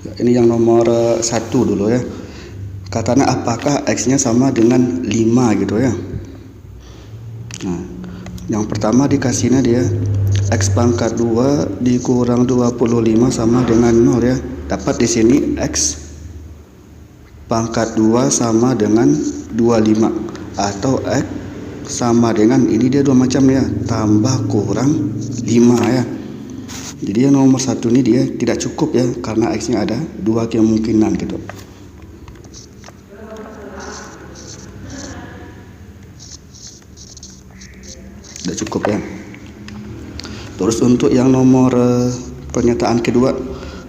Ini yang nomor 1 dulu ya. Katanya apakah X-nya sama dengan 5 gitu ya. Nah, yang pertama dikasihnya dia X pangkat 2 dikurang 25 sama dengan 0 ya. Dapat di sini X pangkat 2 sama dengan 25 atau X sama dengan, ini dia dua macam ya, tambah kurang 5 ya. Jadi yang nomor 1 ini dia tidak cukup ya, karena X nya ada dua kemungkinan gitu. Tidak cukup ya. Terus untuk yang nomor pernyataan kedua,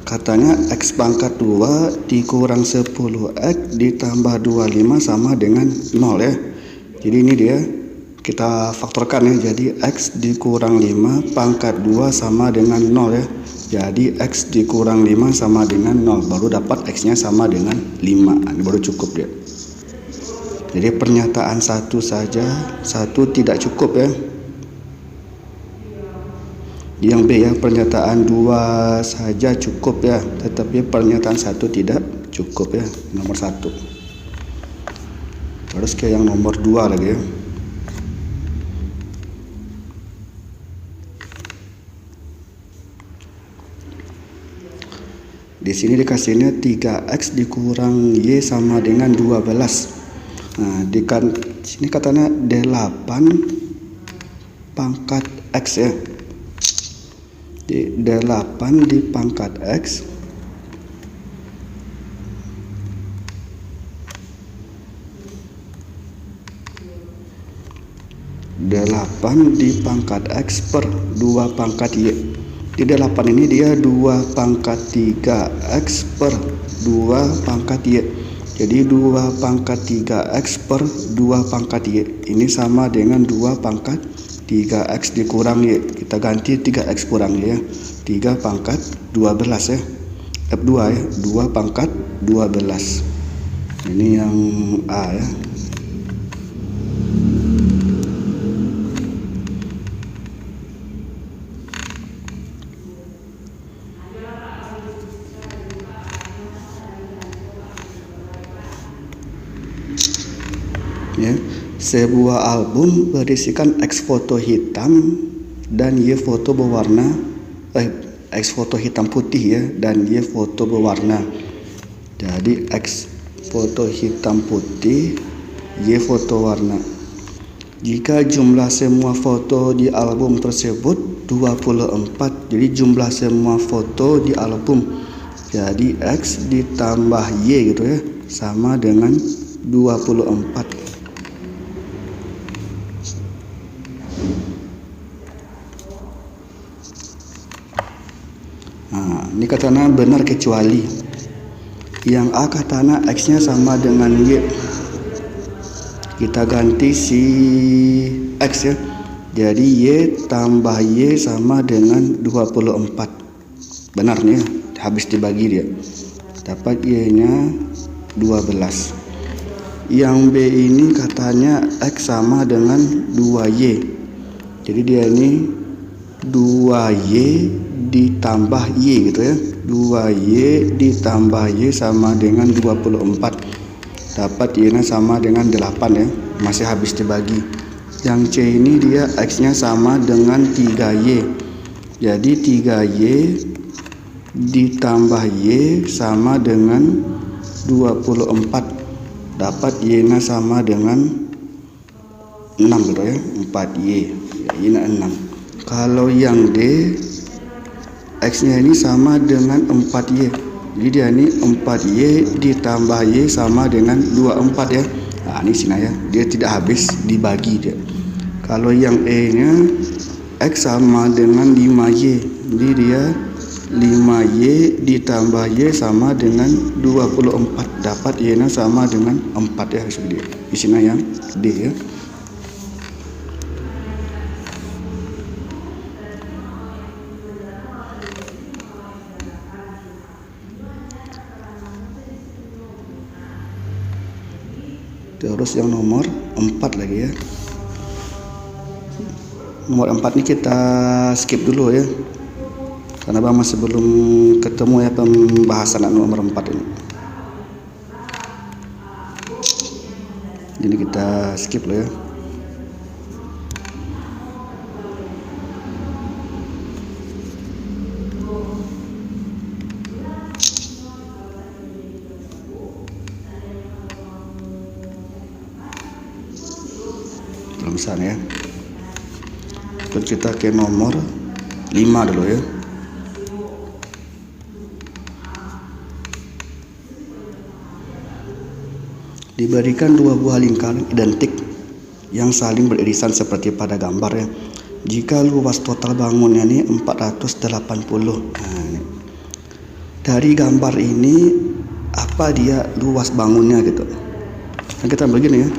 katanya X pangkat 2 dikurang 10X ditambah 25 sama dengan 0 ya. Jadi ini dia kita faktorkan ya. Jadi X dikurang 5 pangkat 2 sama dengan 0 ya. Jadi X dikurang 5 sama dengan 0, baru dapat X nya sama dengan 5. Ini baru cukup dia. Jadi pernyataan 1 saja, 1 tidak cukup ya. Yang B ya, pernyataan 2 saja cukup ya, tetapi pernyataan 1 tidak cukup ya, nomor 1. Terus ke yang nomor 2 lagi ya. Di sini dikasihnya 3X dikurang Y sama dengan 12. Nah, di sini katanya 8 pangkat X ya. Di 8 di pangkat X per 2 pangkat Y. Di 8 ini dia 2 pangkat 3X per 2 pangkat Y. Jadi 2 pangkat 3X per 2 pangkat Y ini sama dengan 2 pangkat 3X dikurang Y. Kita ganti 3X kurang Y ya. 3 pangkat 12 ya. F2 ya, 2 pangkat 12. Ini yang A ya. Ya, sebuah album berisikan X foto hitam dan Y foto berwarna, X foto hitam putih ya, dan Y foto berwarna. Jadi X foto hitam putih, Y foto warna. Jika jumlah semua foto di album tersebut 24, jadi jumlah semua foto di album, jadi X ditambah Y gitu ya, sama dengan 24. Nah, ini katanya benar kecuali yang A katanya X nya sama dengan Y. Kita ganti si X ya. Jadi Y tambah Y sama dengan 24. Benar nih ya, habis dibagi dia. Dapat Y nya 12. Yang B ini katanya X sama dengan 2Y. Jadi dia ini 2Y ditambah Y gitu ya. 2Y ditambah Y sama dengan 24. Dapat Y-nya sama dengan 8 ya. Masih habis dibagi. Yang C ini dia X-nya sama dengan 3Y. Jadi 3Y ditambah Y sama dengan 24. Dapat Y-nya sama dengan 6 gitu ya. 4Y. Y-nya 6. Kalau yang D, X-nya ini sama dengan 4Y. Jadi dia ini 4Y ditambah Y sama dengan 24 ya. Nah, ini sini ya. Dia tidak habis dibagi dia. Kalau yang E-nya X sama dengan 5Y. Jadi dia 5Y ditambah Y sama dengan 24. Dapat Y-nya sama dengan 4 ya. Di sini yang D ya. Terus yang nomor 4 lagi ya. Nomor 4 ini kita skip dulu ya. karena bang masih belum ketemu ya pembahasan nomor 4 ini. Jadi kita skip loh ya. Belum besar ya. Terus kita ke nomor 5 dulu ya. Diberikan dua buah lingkaran identik yang saling beririsan seperti pada gambar ya. Jika luas total bangunnya ini 480. Nah, dari gambar ini apa dia luas bangunnya gitu. Nah, kita begini ya.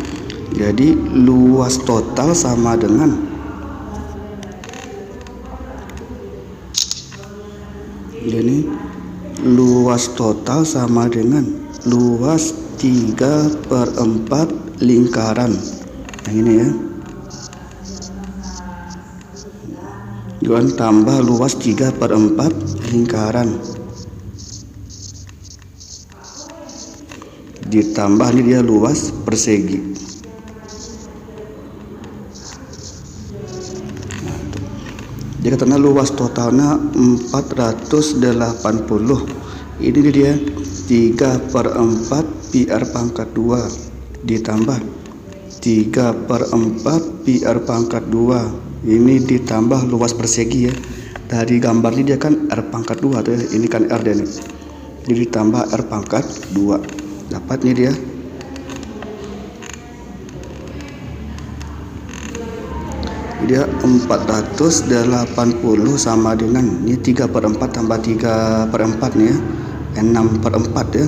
Jadi luas total sama dengan ini, luas total sama dengan luas 3/4 lingkaran. Nah ini ya, Juan tambah luas 3/4 lingkaran, ditambah ini dia luas persegi. Dia katanya luas totalnya 480. Ini dia 3/4 pi r pangkat 2 ditambah 3/4 pi r pangkat 2. Ini ditambah luas persegi ya. Dari gambar ini dia kan r pangkat 2 tuh ya. Ini kan r dia nih. Jadi ditambah r pangkat 2. Dapat nih dia. Dia 480 sama dengan ini 3/4 tambah 3/4 nih ya. 6/4 ya.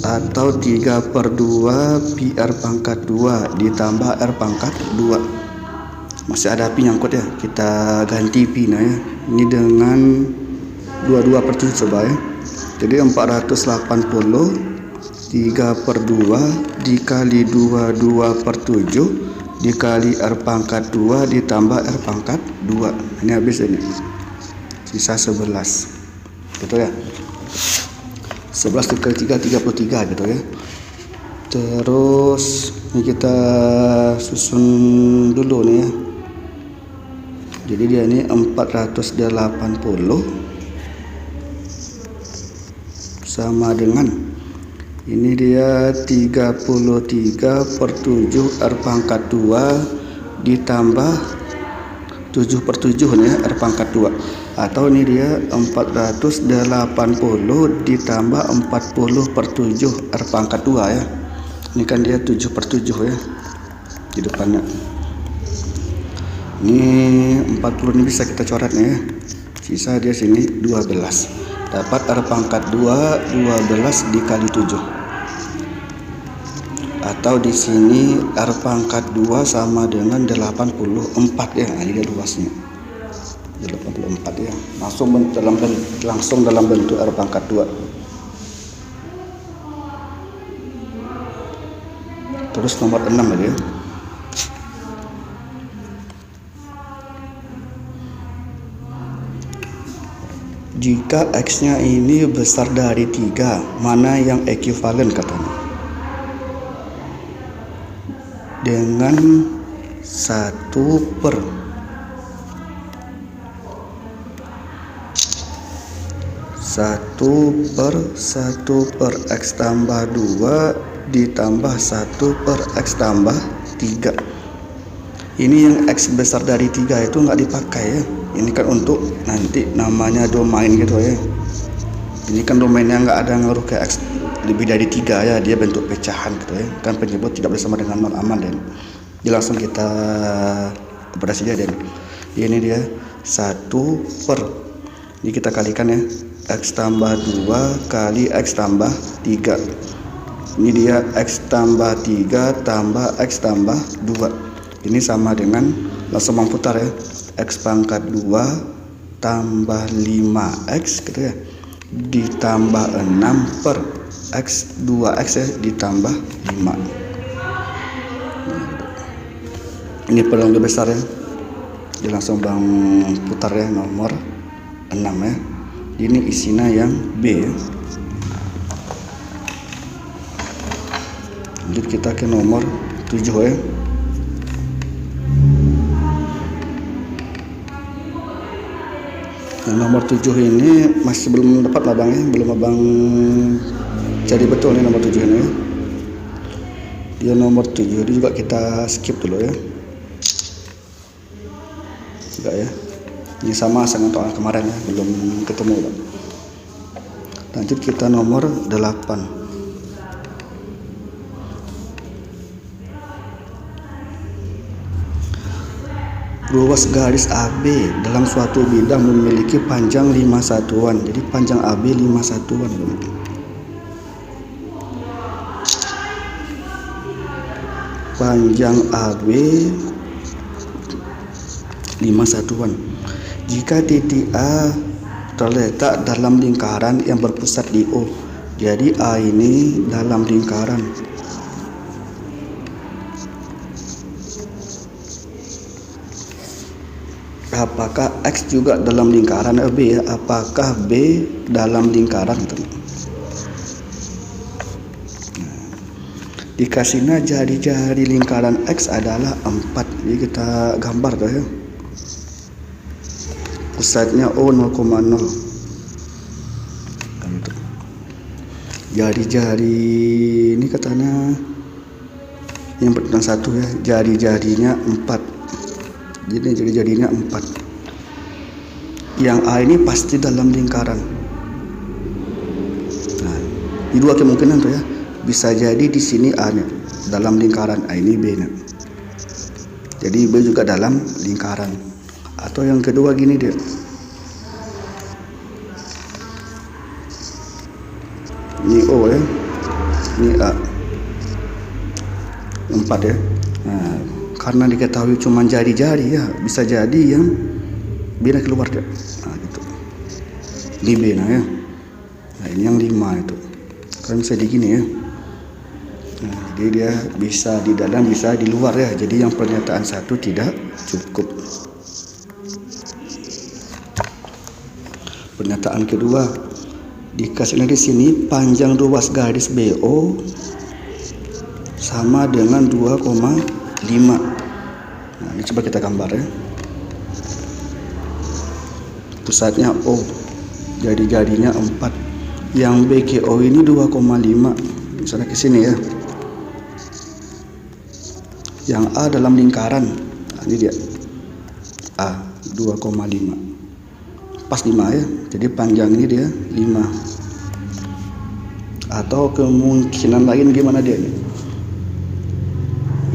Atau 3/2 pi r pangkat 2 ditambah r pangkat 2. Masih ada pi nyangkut ya, kita ganti pi nah ya. Ini dengan 22/7 coba ya. Jadi 480 3/2 dikali 22/7 dikali r pangkat 2 ditambah r pangkat 2. Ini habis ini, sisa 11 gitu ya. 11 dikali 3 33 gitu ya. Terus ini kita susun dulu nih ya. Jadi dia ini 480 sama dengan ini dia 33/7 r pangkat 2 ditambah 7/7 nih ya, r pangkat 2. Atau ini dia 480 ditambah 40/7 r pangkat 2 ya. Ini kan dia 7/7 ya di depannya. Ini 40 ini bisa kita coret nih ya. Sisa dia sini 12. Dapat r pangkat 2 12 dikali 7. Atau di sini r pangkat 2 sama dengan 84 ya. Nah, ini dia luasnya. 84 ya. Langsung dalam bentuk r pangkat 2. Terus nomor 6 lagi ya. Jika X-nya ini besar dari 3, mana yang ekuivalen katanya? Dengan 1 per X tambah 2 ditambah 1 per X tambah 3. Ini yang X besar dari 3 itu nggak dipakai ya. Ini kan untuk nanti namanya domain gitu ya. Ini kan domainnya nggak ada ngaruh ke X lebih dari 3 ya, dia bentuk pecahan gitu ya. Kan penyebut tidak bersama dengan nol aman dan jadi langsung kita operasi dia dan ini dia 1 per, ini kita kalikan ya, X tambah 2 kali X tambah 3. Ini dia X tambah 3 tambah X tambah 2. Ini sama dengan, langsung memutar ya, X pangkat 2 tambah 5X gitu ya, ditambah 6 per X 2X ya, ditambah 5. Ini peluang lebih besar ya. Jadi langsung bang putar ya, nomor 6 ya. Ini isinya yang B ya. Lanjut kita ke nomor 7 ya. Yang nomor 7 ini masih belum dapat abang ya, belum abang jadi betul nih nomor 7 ini ya. Dia nomor 7 ini juga kita skip dulu ya. Enggak ya. Ini sama dengan kemarin ya, belum ketemu bang. Lanjut kita nomor 8. Ruas garis AB dalam suatu bidang memiliki panjang 5 satuan. Jadi panjang AB 5 satuan. Panjang AB 5 satuan. Jika titik A terletak dalam lingkaran yang berpusat di O. Jadi A ini dalam lingkaran. Apakah X juga dalam lingkaran B ya? Apakah B dalam lingkaran? Dikasihnya jari-jari lingkaran X adalah 4. Jadi kita gambar tuh ya. Pusatnya O 0,0. Jari-jari ini katanya yang pertama 1 ya. Jari-jarinya 4. Jadi jari-jarinya 4. Yang A ini pasti dalam lingkaran. Nah, ini dua kemungkinan tuh ya. Bisa jadi di sini A-nya dalam lingkaran, A ini B-nya. Jadi B juga dalam lingkaran. Atau yang kedua gini deh. Ini O ya. Ini A. 4 ya. Nah, karena diketahui cuma jari-jari ya, bisa jadi yang B keluar deh. Nah, gitu. Di B nah ya. Nah, ini yang 5 itu. Kan bisa di gini ya. Nah, jadi dia bisa di dalam, bisa di luar ya. Jadi yang pernyataan 1 tidak cukup. Pernyataan kedua, dikasih di sini panjang ruas garis BO sama dengan 2,5. Nah, ini coba kita gambar ya. Pusatnya O, jari-jarinya 4. Yang BKO ini 2,5. Misalnya ke sini ya. Yang A dalam lingkaran. Nah, ini dia. A 2,5. Pas 5 ya. Jadi panjang ini dia 5. Atau kemungkinan lain gimana dia nih?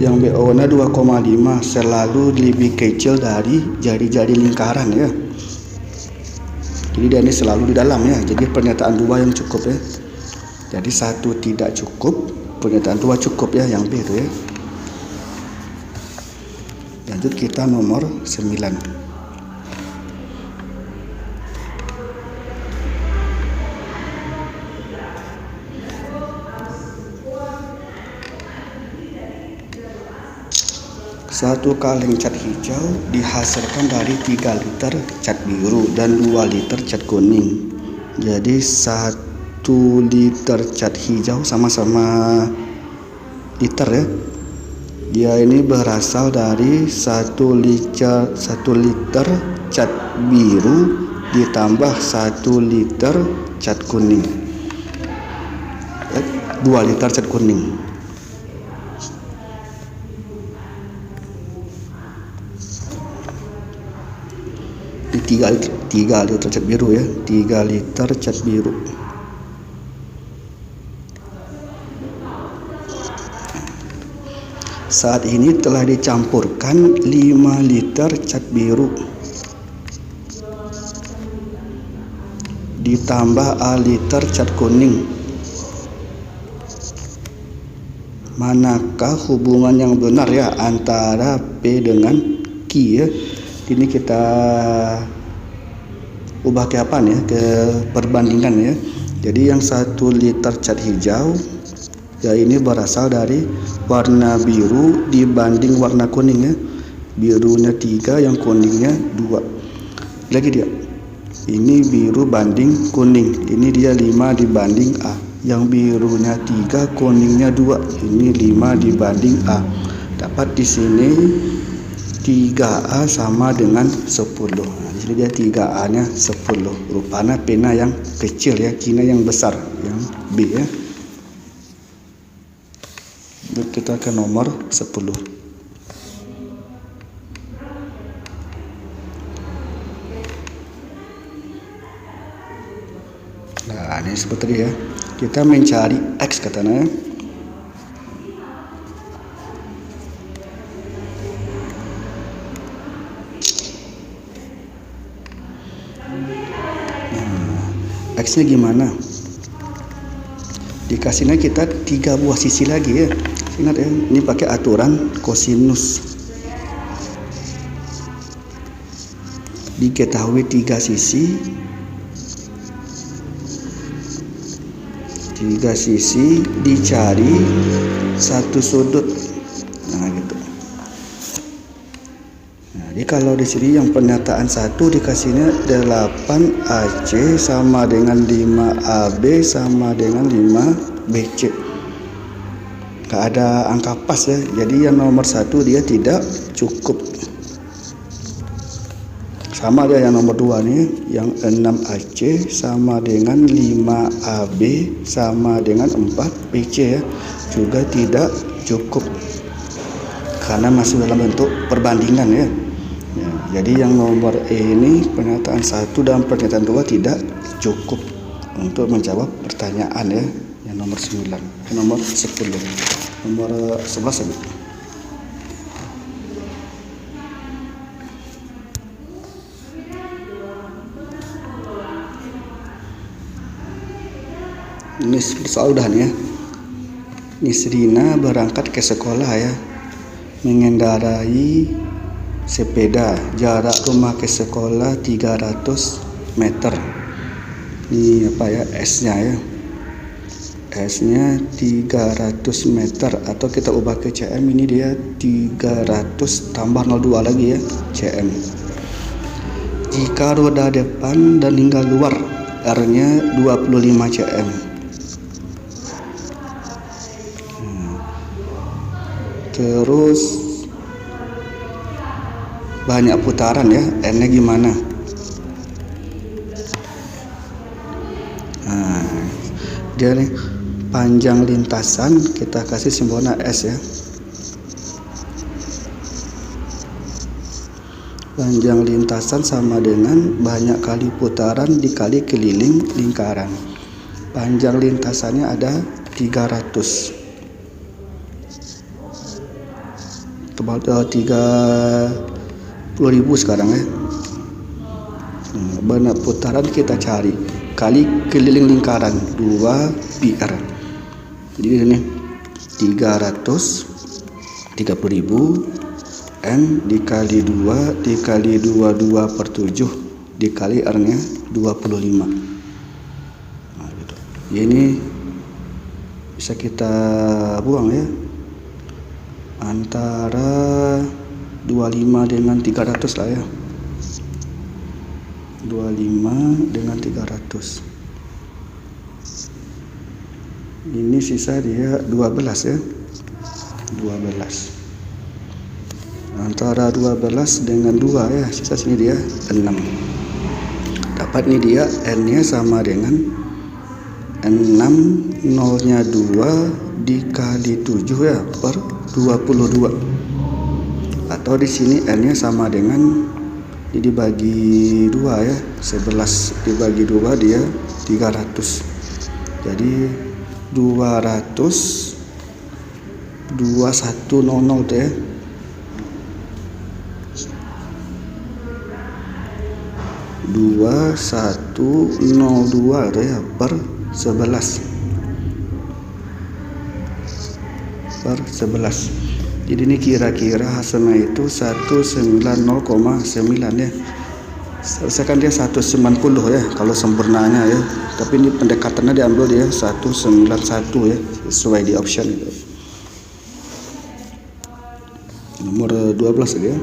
Yang BO nya 2,5 selalu lebih kecil dari jari-jari lingkaran ya. Jadi dia ini selalu di dalam ya. Jadi pernyataan 2 yang cukup ya. Jadi 1 tidak cukup, pernyataan 2 cukup ya, yang B itu ya. Lanjut kita nomor 9. Satu kaleng cat hijau dihasilkan dari 3 liter cat biru dan 2 liter cat kuning. Jadi 1 liter cat hijau sama-sama liter ya. Dia ini berasal dari 1 liter cat biru ditambah 1 liter cat kuning. 2 liter cat kuning. Ini 3 liter cat biru ya. 3 liter cat biru. Saat ini telah dicampurkan 5 liter cat biru ditambah A liter cat kuning. Manakah hubungan yang benar ya antara P dengan Q ya? Ini kita ubah ke apa nih ya? Ke perbandingan ya. Jadi yang 1 liter cat hijau ya ini berasal dari warna biru dibanding warna kuning ya. Birunya 3, yang kuningnya 2. Lagi dia Ini biru banding kuning. Ini dia 5 dibanding A. Yang birunya 3, kuningnya 2. Ini 5 dibanding A. Dapat di sini 3A sama dengan 10. Nah, di sini dia 3A-nya 10. Rupanya pena yang kecil ya, kina yang besar, yang B ya. Kita ke nomor 10. Nah, ini seperti tadi ya. Kita mencari X katanya. X-nya gimana? Dikasihnya kita 3 buah sisi lagi ya. Ingat ya, ini pakai aturan kosinus. Diketahui 3 sisi. 3 sisi dicari 1 sudut. Nah gitu. Nah, jadi kalau di sini yang pernyataan 1 dikasihnya 8AC sama dengan 5AB sama dengan 5BC. Gak ada angka pas ya. Jadi yang nomor 1 dia tidak cukup. Sama dia yang nomor 2 nih, yang 6AC sama dengan 5AB sama dengan 4BC ya, juga tidak cukup karena masih dalam bentuk perbandingan ya. Jadi yang nomor E ini pernyataan 1 dan pernyataan 2 tidak cukup untuk menjawab pertanyaan ya, yang nomor 9, nomor 10, nomor 11 ya. Ini soal udahan ya. Nisrina berangkat ke sekolah ya, mengendarai sepeda, jarak rumah ke sekolah 300 meter. Ini apa ya, S-nya ya. S-nya 300 meter atau kita ubah ke cm, ini dia 300 tambah 02 lagi ya, cm. Jika roda depan dan hingga luar, R-nya 25 cm. Terus banyak putaran ya, N-nya gimana? Nah, dia nih panjang lintasan kita kasih simbolnya S ya. Panjang lintasan sama dengan banyak kali putaran dikali keliling lingkaran. Panjang lintasannya ada 300. Tebal 30.000 sekarang ya. Banyak putaran kita cari kali keliling lingkaran 2 PR. Jadi ini 330.000 N dikali 2 dikali 22/7 dikali R-nya 25. Nah, gitu. Ini bisa kita buang ya, antara 25 dengan 300 lah ya. 25 dengan 300. Ini sisa dia 12 ya. 12. Antara 12 dengan 2 ya, sisa sini dia 6. Dapat nih dia N-nya sama dengan 6, 0-nya 2 dikali 7 ya, per 22. Atau di sini N-nya sama dengan ini dibagi 2 ya, 11 dibagi 2 dia 300. Jadi 200 2100 tuh ya. 2102 tuh ya, per 11. Per 11. Jadi ini kira-kira hasilnya itu 190,9 ya. Seharusnya kan dia 190 ya kalau sempurnanya ya. Tapi ini pendekatannya diambil dia 191 ya, sesuai di option itu. Nomor 12 ya.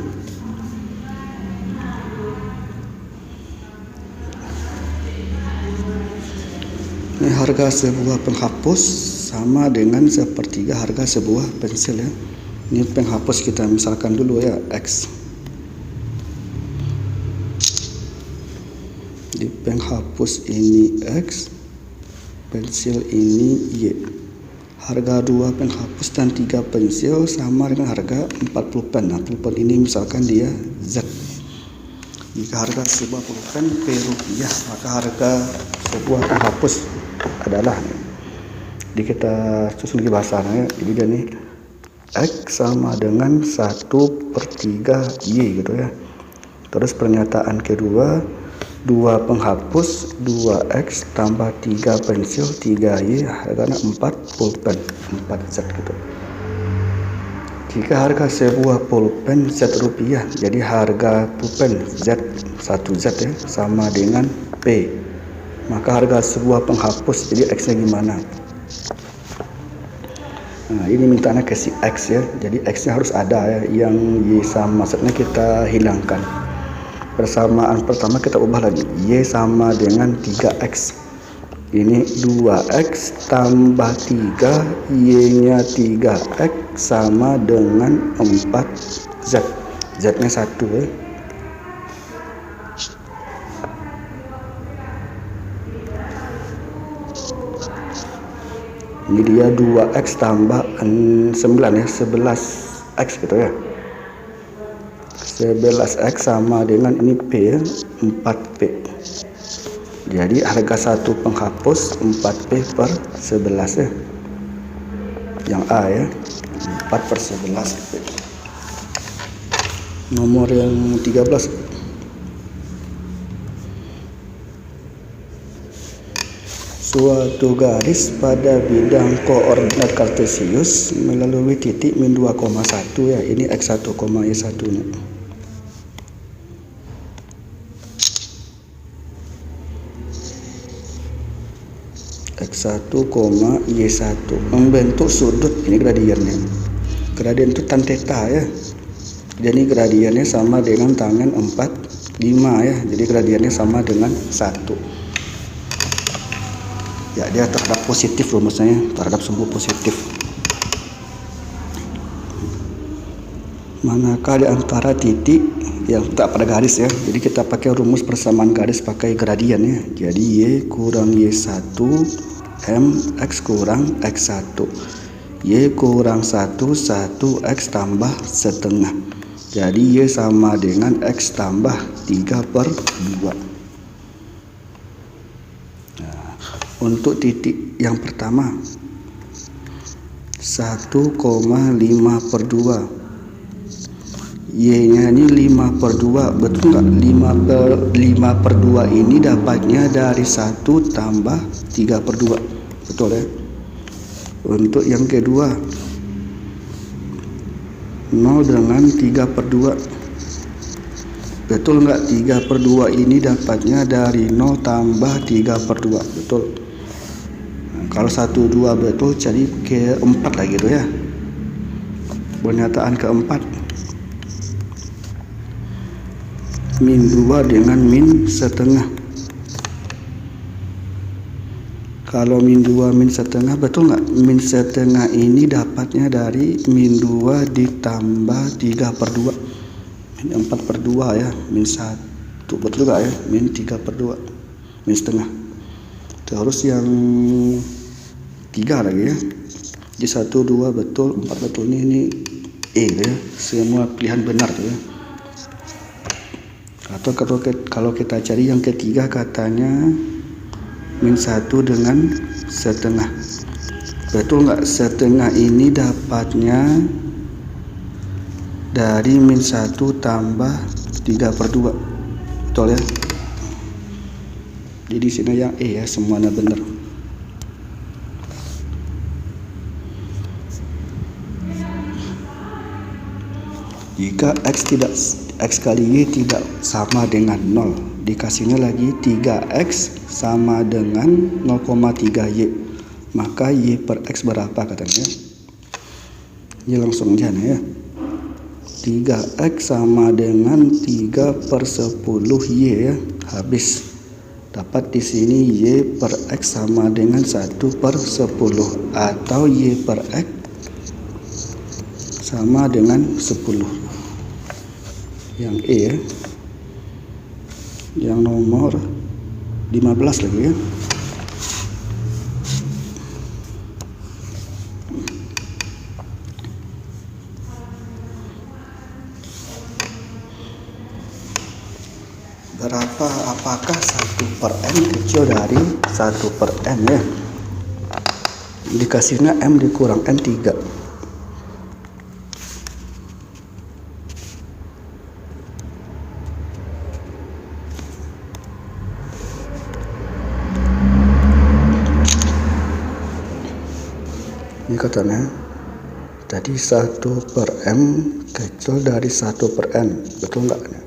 Ini harga sebuah penghapus sama dengan sepertiga harga sebuah pensil ya. Ini penghapus kita misalkan dulu ya, X. Di penghapus ini X, pensil ini Y. Harga 2 penghapus dan 3 pensil sama dengan harga 40 pen. Nah, pulpen ini misalkan dia Z. Jika harga sebuah pulpen P-Rupiah, maka harga sebuah penghapus adalah, jadi kita susun lagi bahasanya. Jadi dia nih X sama dengan 1/3 Y gitu ya. Terus pernyataan kedua, 2 penghapus 2X tambah 3 pensil 3Y, harganya 4 pulpen 4Z gitu. Jika harga sebuah pulpen Z-Rupiah, jadi harga pulpen Z 1Z ya sama dengan P, maka harga sebuah penghapus jadi X nya gimana. Nah, ini mintanya ke si X ya, jadi X nya harus ada ya, yang Y sama Z nya kita hilangkan. Persamaan pertama kita ubah lagi, Y sama dengan 3X, ini 2X tambah 3, Y nya 3X sama dengan 4Z, Z nya 1 ya. Ini dia 2X tambah 9 ya, 11X gitu ya. 11X sama dengan ini P ya, 4P. Jadi harga satu penghapus 4P per 11 ya. Yang A ya, 4/11 P. Nomor yang 13. Suatu garis pada bidang koordinat kartesius melalui titik min 2,1 ya, ini X1, Y1 nya. X1, Y1 membentuk sudut, ini gradiennya. Gradien itu tan theta ya. Jadi gradiennya sama dengan tangen 4, 5 ya. Jadi gradiennya sama dengan 1. Ya, dia terhadap positif rumusnya, terhadap sumbu positif. Manakah di antara titik yang tak pada garis ya. Jadi kita pakai rumus persamaan garis pakai gradien ya. Jadi Y kurang Y1 MX kurang X1. Y kurang 1 1X tambah setengah. Jadi Y sama dengan X tambah 3/2. Untuk titik yang pertama 1,5/2, Y nya ini 5/2, betul nggak? 5/2 ini dapatnya dari 1 tambah 3/2, betul ya. Untuk yang kedua 0 dengan 3/2, betul nggak? 3/2 ini dapatnya dari 0 tambah 3/2, betul. Kalau 1, 2 betul, jadi keempat lagi tuh ya. Pernyataan keempat, min 2 dengan min setengah. Kalau min 2 min setengah, betul nggak? Min setengah ini dapatnya dari min 2 ditambah 3/2, min 4/2 ya, min 1, betul nggak ya? Min 3/2, min setengah. Terus yang 3 lagi ya. Jadi 1, 2 betul, 4 betul, ini E ya. Semua pilihan benar tuh ya. Atau kalau kita cari yang ketiga, katanya min 1 dengan setengah. Betul nggak? Setengah ini dapatnya dari min 1 tambah 3/2, betul ya. Jadi di sini yang E ya, semuanya benar. Jika X kali Y tidak sama dengan 0, dikasihnya lagi 3X sama dengan 0,3Y, maka Y per X berapa katanya? Ya langsung aja ya. 3X sama dengan 3/10Y ya, habis. Dapat di sini Y per X sama dengan 1/10 atau Y per X sama dengan 10. Yang E ya. Yang nomor 15 lagi ya. Apakah 1/n kecil dari 1/n ya? Dikasihnya M dikurang N 3. Ini katanya tadi 1/m kecil dari 1/n, betul nggak?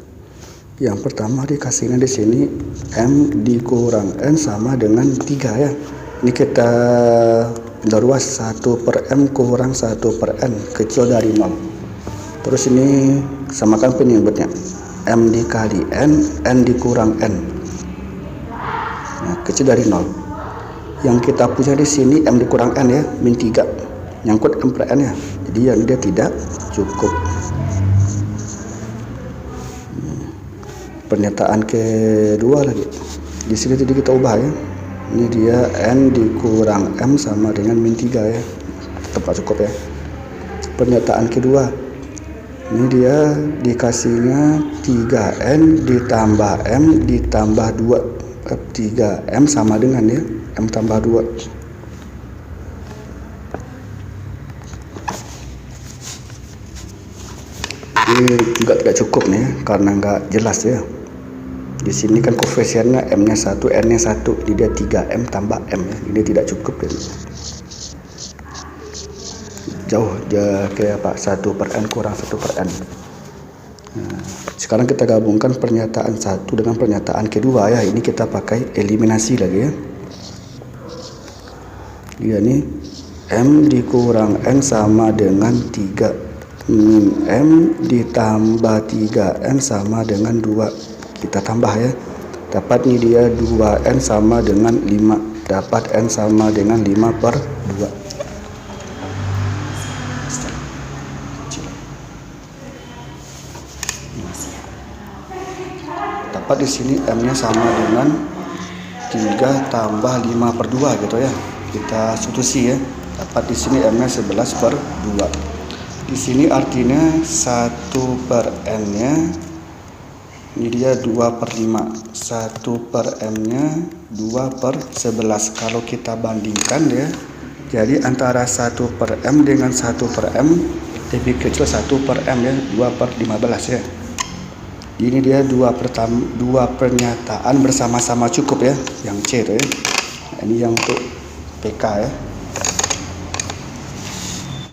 Yang pertama dikasihnya di sini M dikurang N sama dengan 3 ya. Ini kita perluas 1/m kurang 1/n kecil dari 0. Terus ini samakan penyebutnya. M dikali N dikurang N. Nah, kecil dari 0. Yang kita punya di sini M dikurang N ya, min 3. Nyangkut M per N ya. Jadi yang dia tidak cukup. Pernyataan kedua lagi. Di sini tadi kita ubah ya. Ini dia N dikurang M sama dengan min 3 ya. Tepat cukup ya. Pernyataan kedua. Ini dia dikasihnya 3N ditambah M ditambah 2. 3M sama dengan ya M tambah 2. Ini juga tidak cukup nih karena nggak jelas ya. Di sini kan koefisiennya M-nya 1, N-nya 1, jadi dia 3M tambah M ya. Ini tidak cukup jadi jauh kayak apa 1/n kurang 1/n. Nah, sekarang kita gabungkan pernyataan satu dengan pernyataan kedua ya. Ini kita pakai eliminasi lagi ya. Dia nih M dikurang N sama dengan 3 min M ditambah 3N sama dengan 2. Kita tambah ya. Dapat nih dia 2N sama dengan 5. Dapat N sama dengan 5/2. Dapat di sini M-nya sama dengan 3 tambah 5/2 gitu ya. Kita substitusi ya. Dapat di sini M-nya 11/2. Di sini artinya 1/n-nya ini dia 2/5. 1/m-nya 2/11. Kalau kita bandingkan ya, jadi antara 1/m dengan 1/m lebih kecil 1/m ya, 2/15 ya. Ini dia dua pernyataan bersama-sama cukup ya, yang C itu ya. Nah, ini yang untuk PK ya.